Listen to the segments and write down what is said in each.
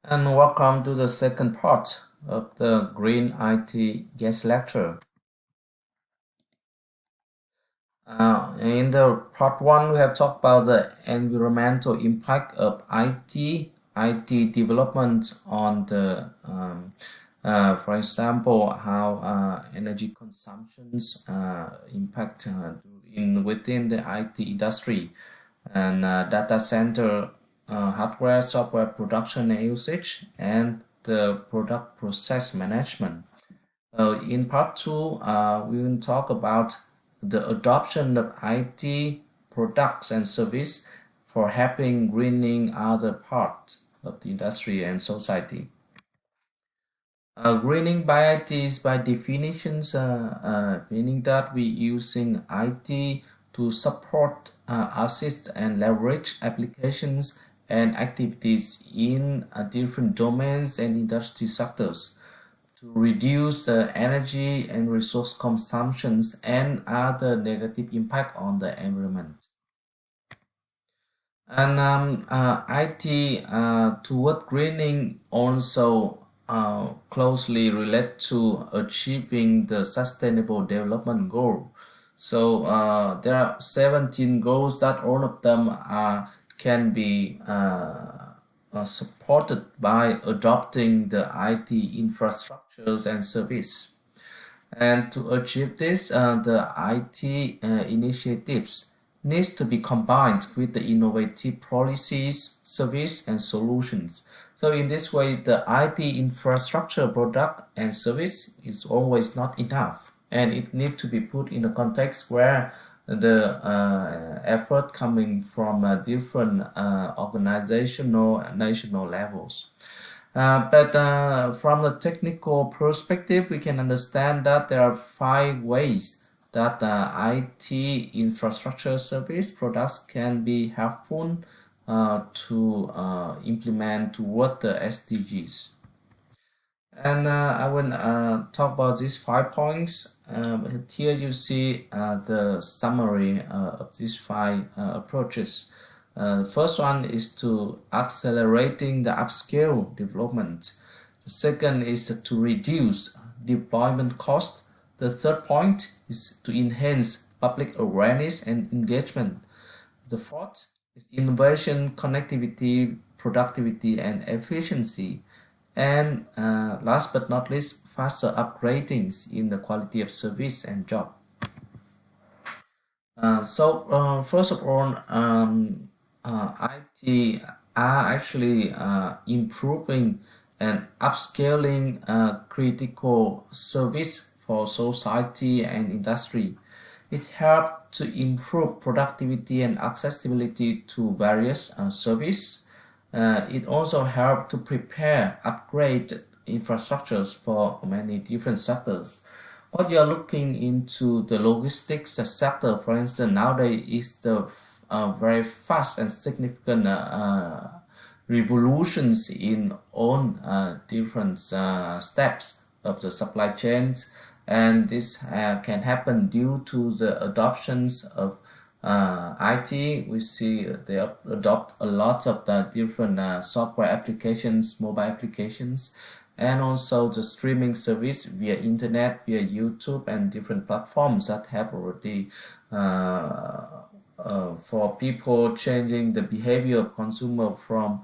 And welcome to the second part of the Green IT guest lecture. In the part one, we have talked about the environmental impact of IT development on for example, how energy consumptions impact within the IT industry and data center hardware, software production and usage, and the product process management. In part two, we will talk about the adoption of IT products and service for helping greening other parts of the industry and society. Greening by IT is by definitions meaning that we using IT to support, assist, and leverage applications and activities in different domains and industry sectors to reduce the energy and resource consumptions and other negative impact on the environment. And IT toward greening also closely relate to achieving the sustainable development goal. So there are 17 goals that all of them can be supported by adopting the IT infrastructures and service. And to achieve this, the IT initiatives needs to be combined with the innovative policies, service, and solutions. So in this way, the IT infrastructure, product, and service is always not enough, and it needs to be put in a context where the effort coming from different organizational national levels. But from the technical perspective, we can understand that there are 5 ways that IT infrastructure service products can be helpful to implement toward the SDGs. And I will talk about these 5 points. Here you see the summary of these 5 approaches. The first one is to accelerating the upscale development. The second is to reduce deployment cost. The third point is to enhance public awareness and engagement. The fourth is innovation, connectivity, productivity, and efficiency. And last but not least, faster upgradings in the quality of service and job. First of all, IT are actually improving and upscaling critical service for society and industry. It helps to improve productivity and accessibility to various service. It also helps to prepare, upgrade infrastructures for many different sectors. What you are looking into the logistics sector, for instance, nowadays is the very fast and significant revolutions in all different steps of the supply chains, and this can happen due to the adoptions of IT. We see they adopt a lot of the different software applications, mobile applications, and also the streaming service via internet, via YouTube, and different platforms that have already for people changing the behavior of consumer from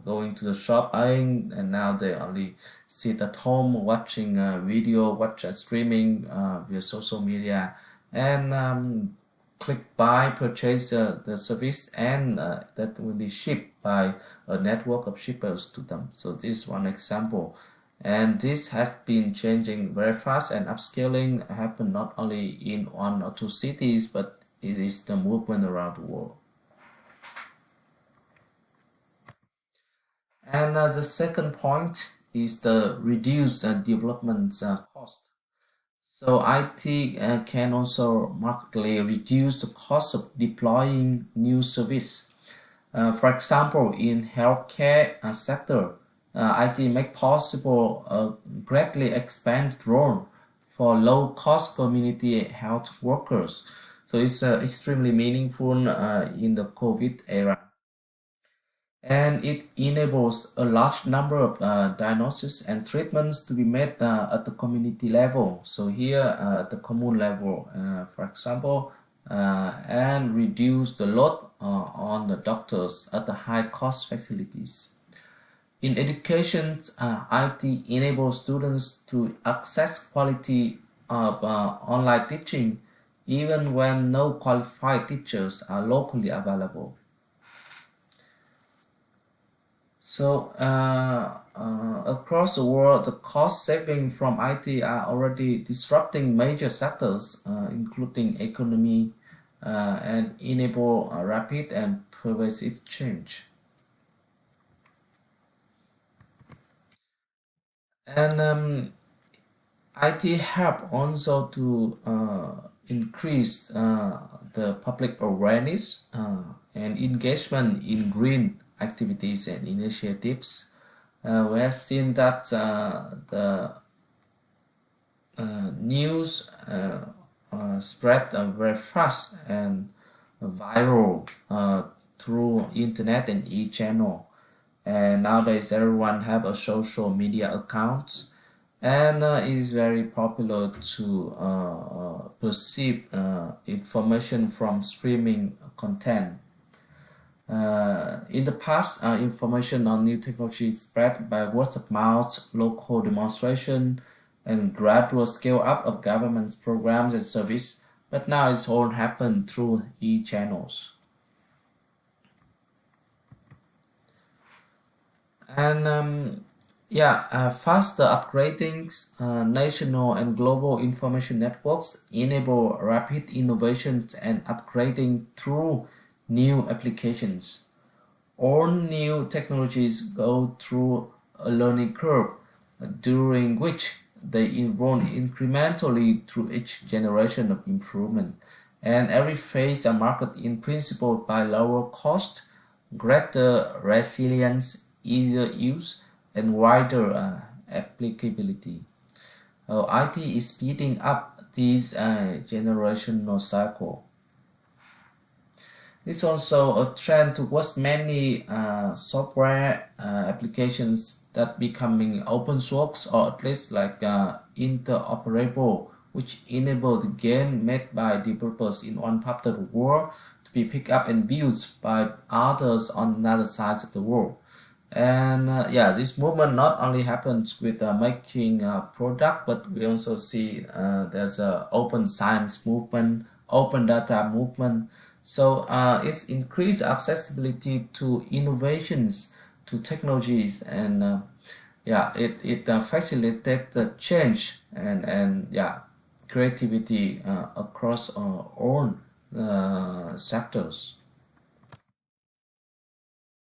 going to the shop buying, and now they only sit at home watching video, watch streaming via social media, and click buy, purchase the service, and that will be shipped by a network of shippers to them. So this is one example, and this has been changing very fast, and upscaling happen not only in 1 or 2 cities, but it is the movement around the world. And the second point is the reduced development cost. So IT can also markedly reduce the cost of deploying new service. For example, in healthcare sector, IT make possible a greatly expanded role for low-cost community health workers. So it's extremely meaningful in the COVID era. and it enables a large number of diagnoses and treatments to be made at the community level. So here at the commune level, for example, and reduce the load on the doctors at the high cost facilities. In education, IT enables students to access quality of online teaching even when no qualified teachers are locally available. So across the world, the cost saving from IT are already disrupting major sectors, including economy, and enable rapid and pervasive change. And IT help also to increase the public awareness and engagement in green activities and initiatives. We have seen that the news spread very fast and viral through internet and e-channel, and nowadays everyone have a social media account, and it is very popular to perceive information from streaming content. In the past, information on new technology spread by word of mouth, local demonstration, and gradual scale up of government programs and service. But now it's all happened through e-channels. And yeah, faster upgrading, national and global information networks enable rapid innovations and upgrading through new applications. All new technologies go through a learning curve during which they evolve incrementally through each generation of improvement, and every phase are marked in principle by lower cost, greater resilience, easier use, and wider applicability. IT is speeding up this generational cycle. It's also a trend towards many software applications that becoming open source, or at least like interoperable, which enable the game made by developers in one part of the world to be picked up and used by others on another side of the world. And yeah, this movement not only happens with making a product, but we also see there's a open science movement, open data movement. So it's increased accessibility to innovations, to technologies, and yeah, it facilitates the change and yeah, creativity across all sectors.